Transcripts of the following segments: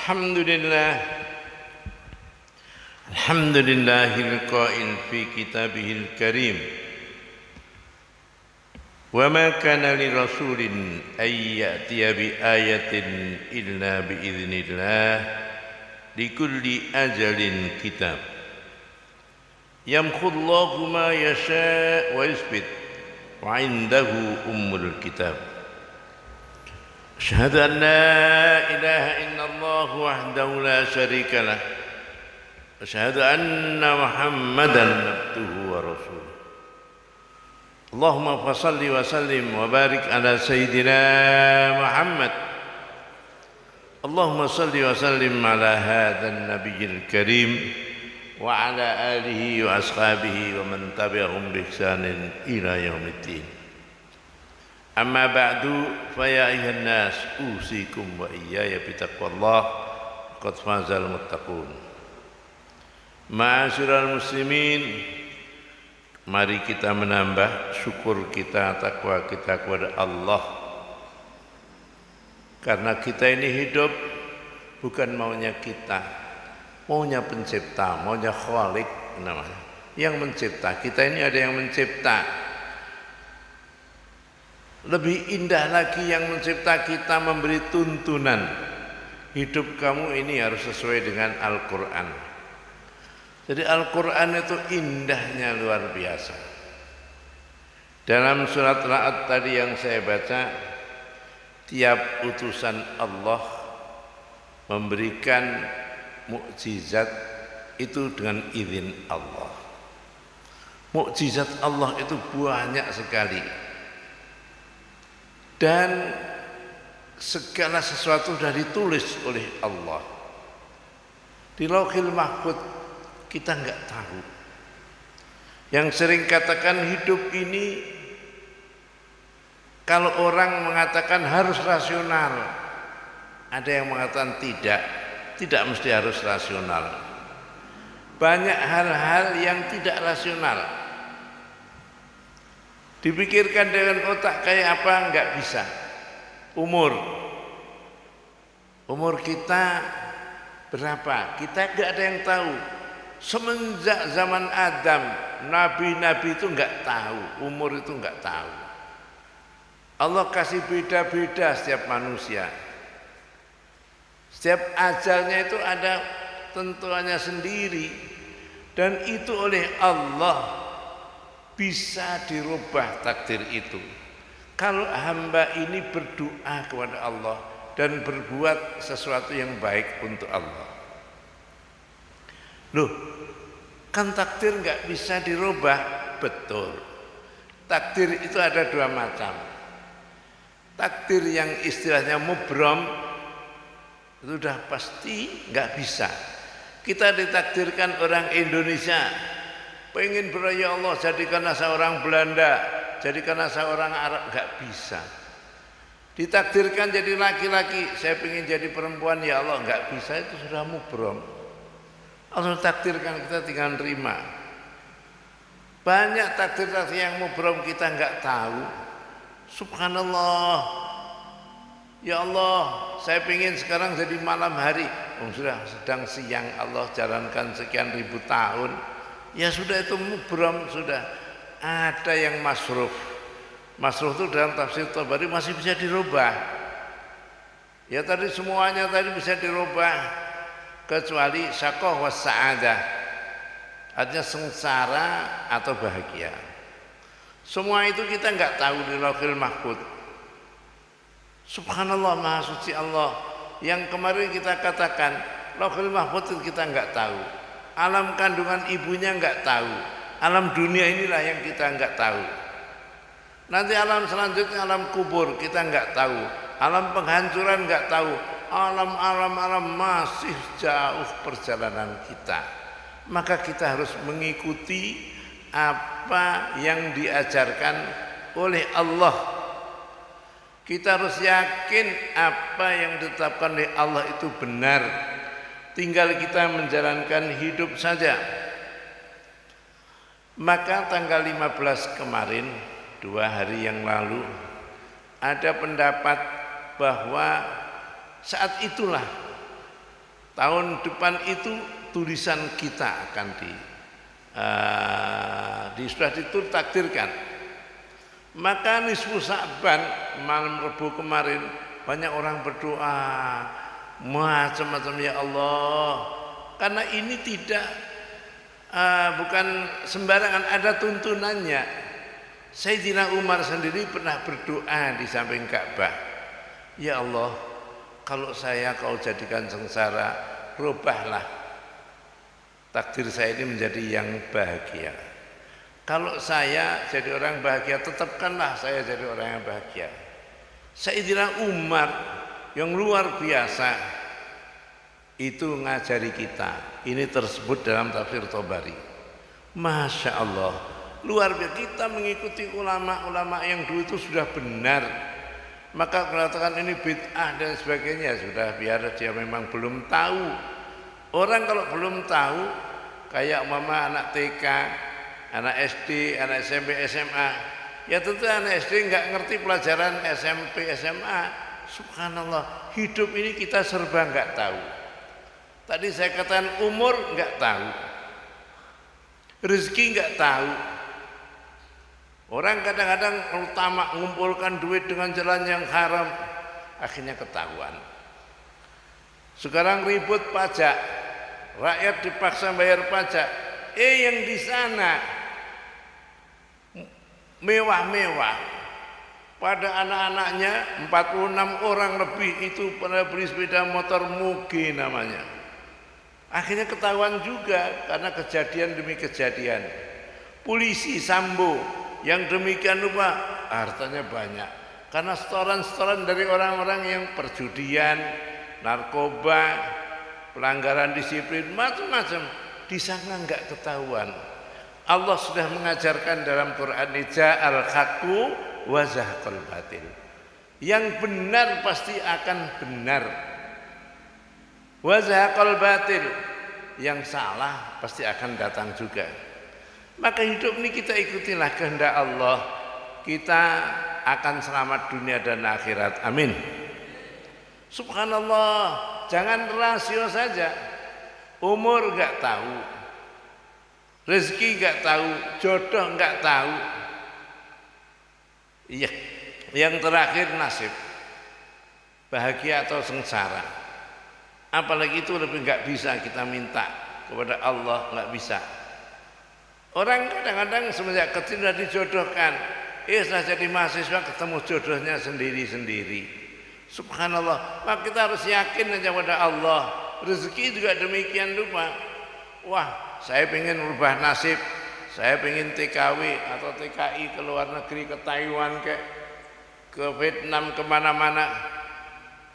Alhamdulillah. Alhamdulillahil qail fi kitabihil karim. Wa ma kana li rasulin ay ya'tiya bi ayatin illa bi idznillah likulli ajalin kitab. Yamkhullahu ma yasha wa yuthbit wa 'indahu ummul kitab. Asyhadu an la ilaha illallah wahdahu la syarika lah. Asyhadu anna Muhammadan abduhu wa rasuluh. Allahumma fassalli wa sallim wa barik ala sayyidina Muhammad. Allahumma salli wa sallim ala hadzal nabiyil karim wa ala alihi wa ashabihi wa man tabi'ahum bi ihsanin ila yaumiddin. Amma ba'du fa ya ayyuhan nas usikum wa iyaya bi taqwallah qad fazal muttaqun. Ma'asyiral muslimin, mari kita menambah syukur kita, takwa kita kepada Allah. Karena kita ini hidup bukan maunya kita, maunya pencipta, maunya Khalik namanya. Yang mencipta, kita ini ada yang mencipta. Lebih indah lagi yang mencipta kita memberi tuntunan. Hidup kamu ini harus sesuai dengan Al-Quran. Jadi Al-Quran itu indahnya luar biasa. Dalam surat Ra'd tadi yang saya baca, tiap utusan Allah memberikan mukjizat itu dengan izin Allah. Mukjizat Allah itu banyak sekali. Dan segala sesuatu sudah ditulis oleh Allah. Di Lauhil Mahfuz kita enggak tahu. Yang sering katakan hidup ini, kalau orang mengatakan harus rasional, ada yang mengatakan tidak mesti harus rasional. Banyak hal-hal yang tidak rasional. Dipikirkan dengan otak kayak apa enggak bisa. Umur kita berapa? Kita enggak ada yang tahu. Semenjak zaman Adam, nabi-nabi itu enggak tahu, umur itu enggak tahu. Allah kasih beda-beda setiap manusia. Setiap ajalnya itu ada tentuannya sendiri, dan itu oleh Allah bisa dirubah takdir itu. Kalau hamba ini berdoa kepada Allah dan berbuat sesuatu yang baik untuk Allah. Loh, kan takdir enggak bisa dirubah? Betul. Takdir itu ada dua macam. Takdir yang istilahnya mubrom itu sudah pasti enggak bisa. Kita ditakdirkan orang Indonesia pengen beraya Allah, jadikanlah seorang Belanda, jadikanlah seorang Arab, enggak bisa. Ditakdirkan jadi laki-laki, saya pengen jadi perempuan, ya Allah, enggak bisa, itu sudah mubrom. Allah takdirkan, kita tinggal terima. Banyak takdir-takdir yang mubrom kita enggak tahu. Subhanallah, ya Allah, saya pengen sekarang jadi malam hari. Sudah sedang siang, Allah jalankan sekian ribu tahun. Ya sudah, itu mubrom sudah. Ada yang masruf. Masruf itu dalam tafsir Tabari masih bisa dirubah. Ya tadi semuanya tadi bisa dirubah kecuali syaqah was sa'adah. Artinya sengsara atau bahagia. Semua itu kita enggak tahu di Lauhil Mahfuz. Subhanallah, Maha Suci Allah. Yang kemarin kita katakan Lauhil Mahfuz itu kita enggak tahu. Alam kandungan ibunya enggak tahu. Alam dunia inilah yang kita enggak tahu. Nanti alam selanjutnya alam kubur kita enggak tahu. Alam penghancuran enggak tahu. Alam masih jauh perjalanan kita. Maka kita harus mengikuti apa yang diajarkan oleh Allah. Kita harus yakin apa yang ditetapkan oleh Allah itu benar. Tinggal kita menjalankan hidup saja. Maka tanggal 15 kemarin, 2 hari yang lalu, ada pendapat bahwa saat itulah Tahun depan itu tulisan kita akan sudah ditakdirkan. Maka nisfu Sa'ban malam Rabu kemarin banyak orang berdoa macam-macam, ya Allah, karena ini tidak bukan sembarangan, ada tuntunannya. Sayyidina Umar sendiri pernah berdoa di samping Ka'bah, ya Allah, kalau saya kau jadikan sengsara, rubahlah takdir saya ini menjadi yang bahagia. Kalau saya jadi orang bahagia, tetapkanlah saya jadi orang yang bahagia. Sayyidina Umar yang luar biasa itu ngajari kita. Ini tersebut dalam tafsir Thabari. Masya Allah, luar biasa. Kita mengikuti ulama-ulama yang dulu itu sudah benar. Maka mengatakan ini bid'ah dan sebagainya, sudah, biar dia memang belum tahu. Orang kalau belum tahu, kayak mama anak TK, anak SD, anak SMP, SMA, ya tentu anak SD nggak ngerti pelajaran SMP, SMA. Subhanallah, hidup ini kita serba nggak tahu. Tadi saya katakan umur nggak tahu, rezeki nggak tahu. Orang kadang-kadang utama mengumpulkan duit dengan jalan yang haram, akhirnya ketahuan. Sekarang ribut pajak, rakyat dipaksa bayar pajak. Yang di sana mewah-mewah, pada anak-anaknya 46 orang lebih itu pada beli sepeda motor Mugi namanya. Akhirnya ketahuan juga karena kejadian demi kejadian. Polisi Sambo yang demikian lupa, hartanya banyak karena setoran-setoran dari orang-orang yang perjudian, narkoba, pelanggaran disiplin, macam-macam. Di sana enggak ketahuan. Allah sudah mengajarkan dalam Quran, ja'al haqqu wa zahaqal batil. Yang benar pasti akan benar. Wa zahaqal batil, yang salah pasti akan datang juga. Maka hidup ini kita ikutilah kehendak Allah, kita akan selamat dunia dan akhirat. Amin. Subhanallah, jangan rasio saja. Umur enggak tahu, rezeki enggak tahu, jodoh enggak tahu. Iya, yang terakhir nasib, bahagia atau sengsara. Apalagi itu lebih enggak bisa kita minta kepada Allah, enggak bisa. Orang kadang-kadang semenjak kecil sudah dijodohkan, setelah jadi mahasiswa ketemu jodohnya sendiri-sendiri. Subhanallah, maka kita harus yakin aja pada Allah. Rezeki juga demikian lupa. Wah, saya pengen merubah nasib, saya pengen TKW atau TKI ke luar negeri, ke Taiwan, ke Vietnam, kemana-mana.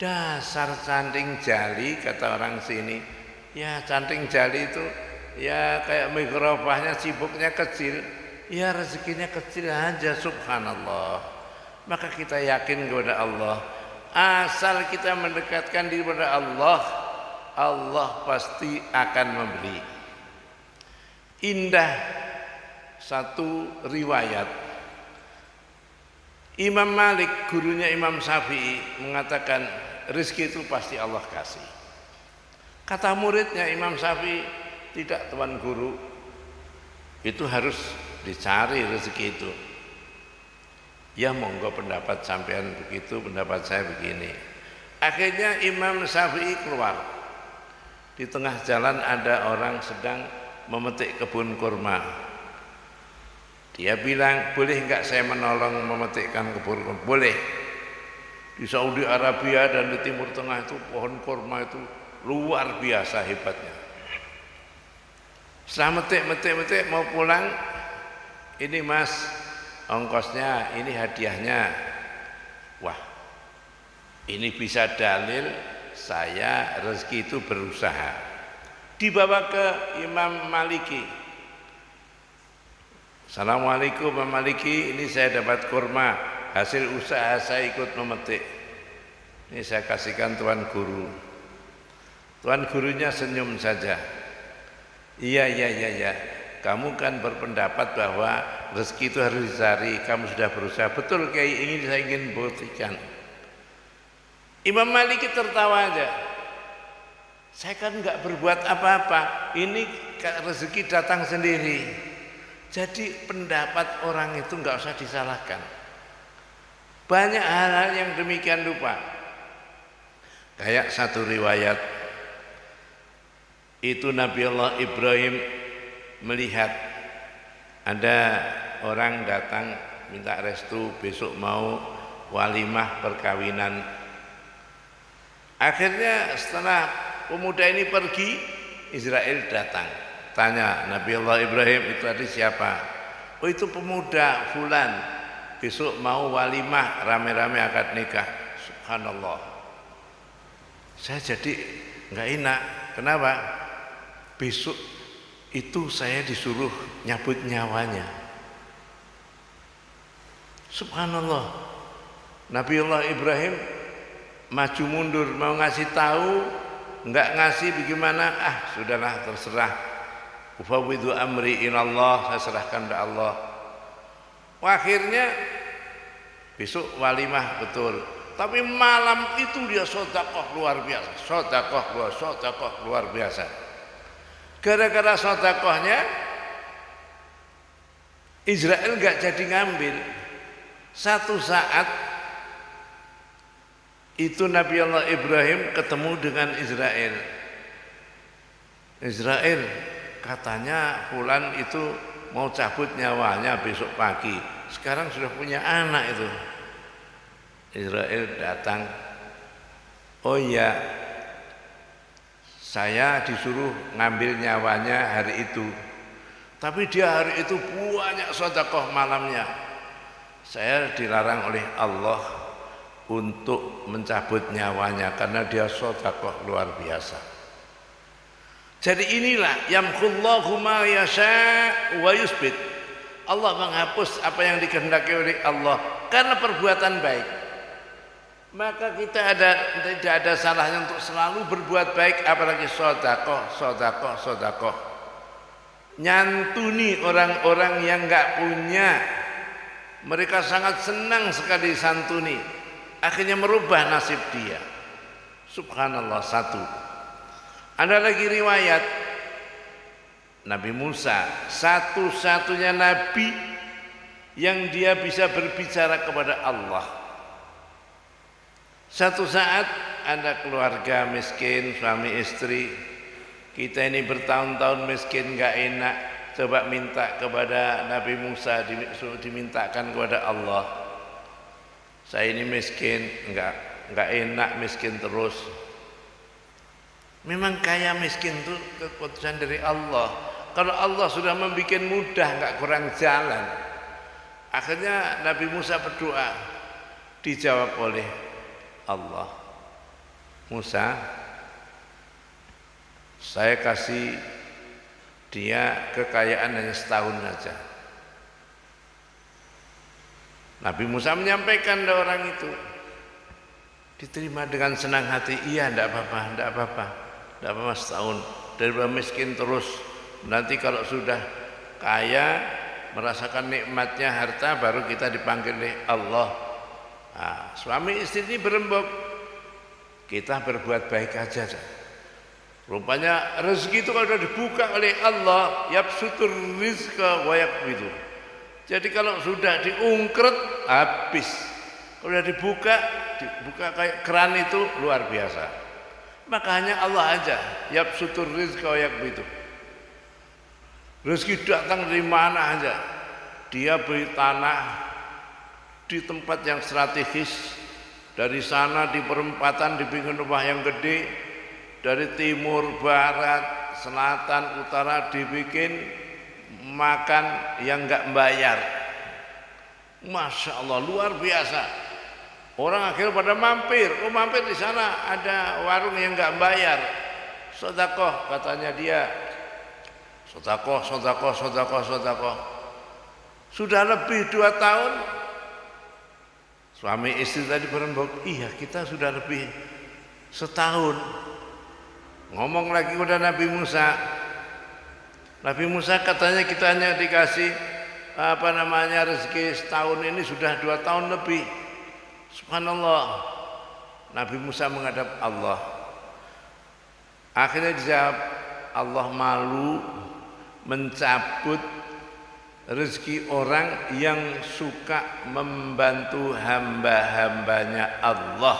Dasar canting jali, kata orang sini. Ya, canting jali itu ya kayak mikrofahnya, sibuknya kecil, ya rezekinya kecil aja. Subhanallah. Maka kita yakin kepada Allah. Asal kita mendekatkan diri kepada Allah, Allah pasti akan memberi. Indah satu riwayat, Imam Malik, gurunya Imam Syafi'i, mengatakan rezeki itu pasti Allah kasih. Kata muridnya Imam Syafi'i, tidak tuan guru, itu harus dicari rezeki itu. Ya monggo, pendapat sampean begitu, pendapat saya begini. Akhirnya Imam Syafi'i keluar. Di tengah jalan ada orang sedang memetik kebun kurma. Dia bilang, boleh enggak saya menolong memetikkan kebun kurma? Boleh. Di Saudi Arabia dan di Timur Tengah itu pohon kurma itu luar biasa hebatnya. Setelah metik mau pulang, ini mas, ongkosnya, ini hadiahnya. Wah, ini bisa dalil saya rezeki itu berusaha. Dibawa ke Imam Maliki. Assalamualaikum Imam Maliki, ini saya dapat kurma, hasil usaha saya ikut memetik. Ini saya kasihkan tuan guru. Tuan gurunya senyum saja. Iya, kamu kan berpendapat bahwa rezeki itu harus dicari, kamu sudah berusaha. Betul Kiai, saya ingin buktikan. Imam Maliki tertawa aja. Saya kan nggak berbuat apa-apa, ini rezeki datang sendiri. Jadi pendapat orang itu nggak usah disalahkan. Banyak hal-hal yang demikian lupa. Kayak satu riwayat, itu Nabi Allah Ibrahim melihat ada orang datang minta restu besok mau walimah perkawinan. Akhirnya setelah pemuda ini pergi, Israel datang. Tanya Nabi Allah Ibrahim, itu tadi siapa? Oh, itu pemuda fulan, besok mau walimah, rame-rame akad nikah. Subhanallah. Saya jadi nggak enak. Kenapa? Besok itu saya disuruh nyabut nyawanya. Subhanallah. Nabi Allah Ibrahim maju mundur, mau ngasih tahu, enggak ngasih bagaimana? Sudahlah, terserah. Ufawwidu amri ilallah, saya serahkan kepada Allah. Akhirnya besok walimah betul. Tapi malam itu dia sedekah luar biasa, sedekah luar biasa. Gara-gara sedekahnya Israel enggak jadi ngambil. Satu saat itu Nabi Allah Ibrahim ketemu dengan Israel. Israel, katanya fulan itu mau cabut nyawanya besok pagi. Sekarang sudah punya anak itu. Israel datang. Oh iya, saya disuruh ngambil nyawanya hari itu. Tapi dia hari itu banyak sedekah malamnya. Saya dilarang oleh Allah untuk mencabut nyawanya karena dia sedekah luar biasa. Jadi inilah yamhullahu ma yasha wa yusbit. Allah menghapus apa yang dikehendaki oleh Allah karena perbuatan baik. Maka kita tidak ada salahnya untuk selalu berbuat baik, apalagi sedekah. Nyantuni orang-orang yang enggak punya. Mereka sangat senang sekali santuni. Akhirnya merubah nasib dia. Subhanallah. Satu. Ada lagi riwayat Nabi Musa, satu-satunya nabi yang dia bisa berbicara kepada Allah. Satu saat ada keluarga miskin, suami istri. Kita ini bertahun-tahun miskin, gak enak. Coba minta kepada Nabi Musa, dimintakan kepada Allah. Saya ini miskin, enggak enak miskin terus. Memang kaya miskin itu keputusan dari Allah. Kalau Allah sudah membuat mudah, enggak kurang jalan. Akhirnya Nabi Musa berdoa, dijawab oleh Allah. Musa, saya kasih dia kekayaan hanya setahun saja. Nabi Musa menyampaikan kepada orang itu, diterima dengan senang hati. Iya, tidak apa-apa setahun, daripada miskin terus. Nanti kalau sudah kaya, merasakan nikmatnya harta, baru kita dipanggil oleh Allah. Nah, suami istri ini berembuk, kita berbuat baik aja. Rupanya rezeki itu kalau sudah dibuka oleh Allah, yabsutur rizqa wa yaqbidu. Jadi kalau sudah diungkret, habis. Kalau sudah dibuka kayak keran itu luar biasa. Maka hanya Allah aja, yabsutur rizqa wa yaqbidu. Rezeki datang dari mana aja. Dia beri tanah di tempat yang strategis. Dari sana di perempatan dibikin rumah yang gede. Dari timur, barat, selatan, utara dibikin makan yang enggak membayar. Masya Allah, luar biasa. Orang akhirnya pada mampir. Oh, mampir di sana ada warung yang enggak membayar. Sedekah katanya dia. Sedekah. Sudah lebih 2 tahun. Suami istri tadi berembuk, iya kita sudah lebih setahun. Ngomong lagi kepada Nabi Musa. Nabi Musa katanya kita hanya dikasih rezeki setahun, ini sudah 2 tahun lebih. Subhanallah. Nabi Musa menghadap Allah. Akhirnya dijawab, Allah malu mencabut rezeki orang yang suka membantu hamba-hambanya Allah.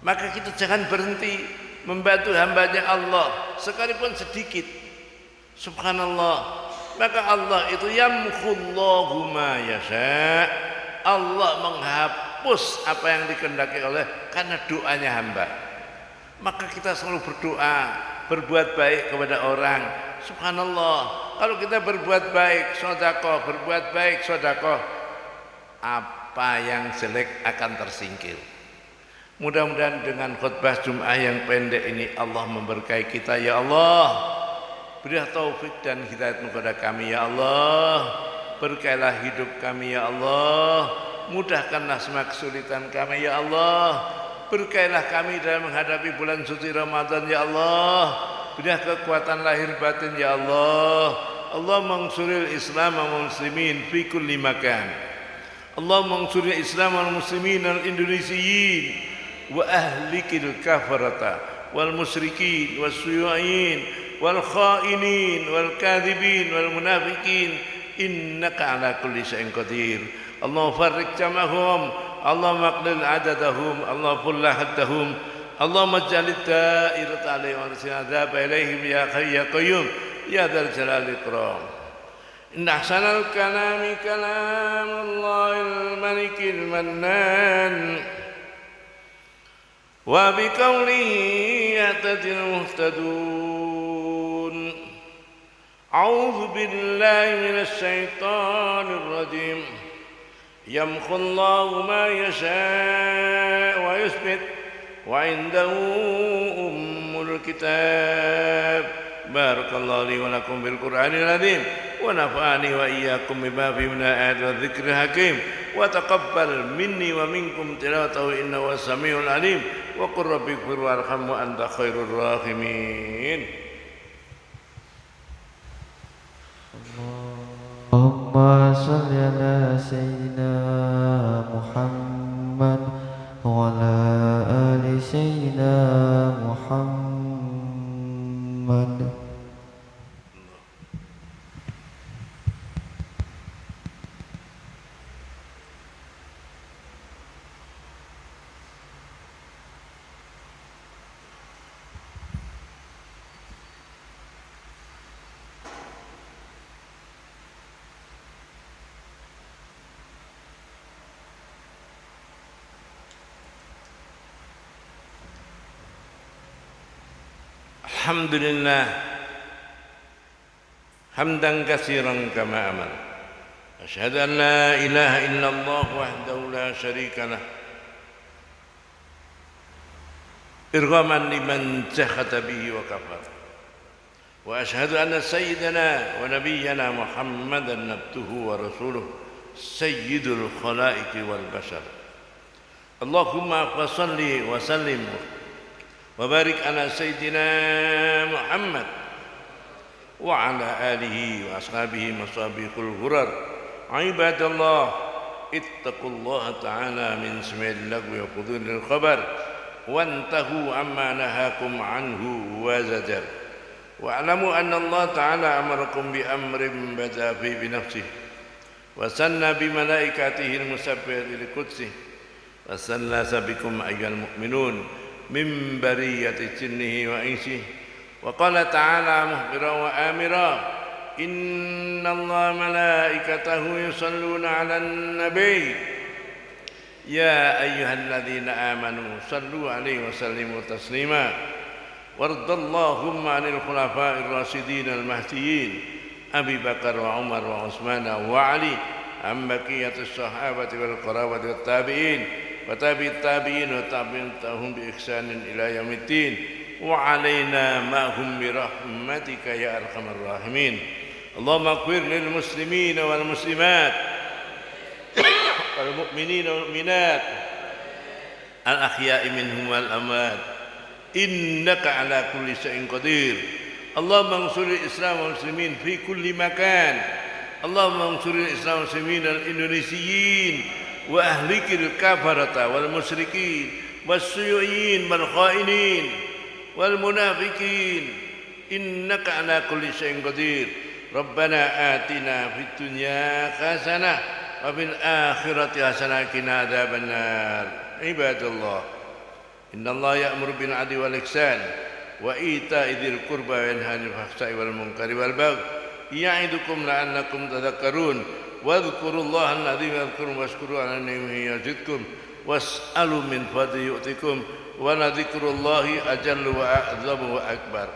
Maka kita jangan berhenti membantu hambanya Allah sekalipun sedikit. Subhanallah. Maka Allah itu yamkhullahu ma yasha. Allah menghapus apa yang dikehendaki oleh karena doanya hamba. Maka kita selalu berdoa, berbuat baik kepada orang. Subhanallah, kalau kita berbuat baik, sedekah, berbuat baik, sedekah, apa yang jelek akan tersingkir. Mudah-mudahan dengan khutbah Jum'ah yang pendek ini Allah memberkahi kita. Ya Allah, berilah taufik dan hidayat kepada kami. Ya Allah, berkailah hidup kami. Ya Allah, mudahkanlah semua kesulitan kami. Ya Allah, berkailah kami dalam menghadapi bulan suci Ramadan. Ya Allah, berilah kekuatan lahir batin. Ya Allah, Allah mansuril Islam wal muslimin fi kulli makan. Allah mansuril Islam wal muslimin al indonesiyin wa ahlikil kafarata wal musyrikin was suyu'in wal khainin wal kadhibin wal munafiqin innaka ala kulli syai'in qadir. Allah farriq jamahum, Allah maqlil adadahum, Allah fullah haddahum, Allah maj'al da'irat alaihim wa sinadab ilaihim ya hayy ya qayyum ya dzal jalali ikram. Inna ahsanal kalami kalamullahil malikil mannan wa biqaulihi yahtadil muhtadun. A'udzu billahi minasy syaithanir rajim. Yamkhullahu ma yasha' wa yuthbit wa 'indahu ummul kitab. Barakallahu li wa lakum bil Qur'anil azim wa nafa'ani wa iyyakum bima fihi min ayati wa dzikril hakim wa taqabbal minni wa minkum tilawatahu innahu was-sami'ul alim wa qur rabbighfir warham wa anta khairur rahimin. Allahumma shalli ala sayyidina Muhammad wa ala ali sayyidina Muhammad. Alhamdulillah hamdan katsiran kama amal. Asyhadu an la ilaha illallah wahdahu la syarika lah. Irghaman liman jahada bihi wa kafar. Wa asyhadu anna sayyidana wa nabiyyana Muhammadan abduhu wa rasuluh sayyidul khalaiqi wal bashar. Allahumma fashalli wa sallim wa barik ala sayyidina Muhammad wa ala alihi wa ashabihi masabiqul ghurar. Ibadallah, ittaqullaha ta'ala min sami'il lagwi wa fudulil khabar wantahu amma nahakum anhu wa zajar. Wa'lamu anna Allah ta'ala amarakum bi amrin bada fi bi nafsihi wa sanna bi malaikatihi al-musabbihati li qudsih wa sallasa bikum ayyuhal mu'minun min bariyati jinnihi wa insihi wa qala ta'ala mukhbiran wa amira inna Allah malaikatahu yusalluna 'alan nabiy ya ayyuhalladzina amanu sallu 'alaihi wa sallimu taslima wardallahumma 'anil khulafa'ir rasyidin al-mahdiyyin Abi Bakar wa Umar wa Utsman wa Ali am baqiyatus sahabati wal qarabati wat tabi'in wa tabi'it tabi'in wa tabi'in tahum bi ihsanin ila yaumiddin wa 'alaina ma hum bi rahmatika ya arhamar rahimin. Allahumma ighfir lil muslimin wal muslimat wal mu'minin wal mu'minat al ahya'i minhum wal amwat innaka ala kulli syai'in qadir. Allahumma ansuril Islam wal muslimin fi kulli makan. Allahumma ansuril Islam wal muslimin al indonesiyin wa ahlikil kafarata wal musyrikin was suyu'in wal khainin wal munafiqin innaka ala kulli syai'in qadir. Rabbana atina fid dunya hasanah wa fil akhirati hasanah wa qina adzabannar. Ibadallah, innallaha ya'muru bil 'adli wal ihsan wa ita'i dzil qurba wa yanha 'anil fahsya'i wal munkari wal baghi ya'idukum la'allakum tadhakkarun. Wadhkurullaha al-'azim yadhkurukum washkuru 'ala ni'amihi yazidkum was'alu min fadli yu'tikum wa la dzikrullahi ajallu wa a'zamu wa akbar.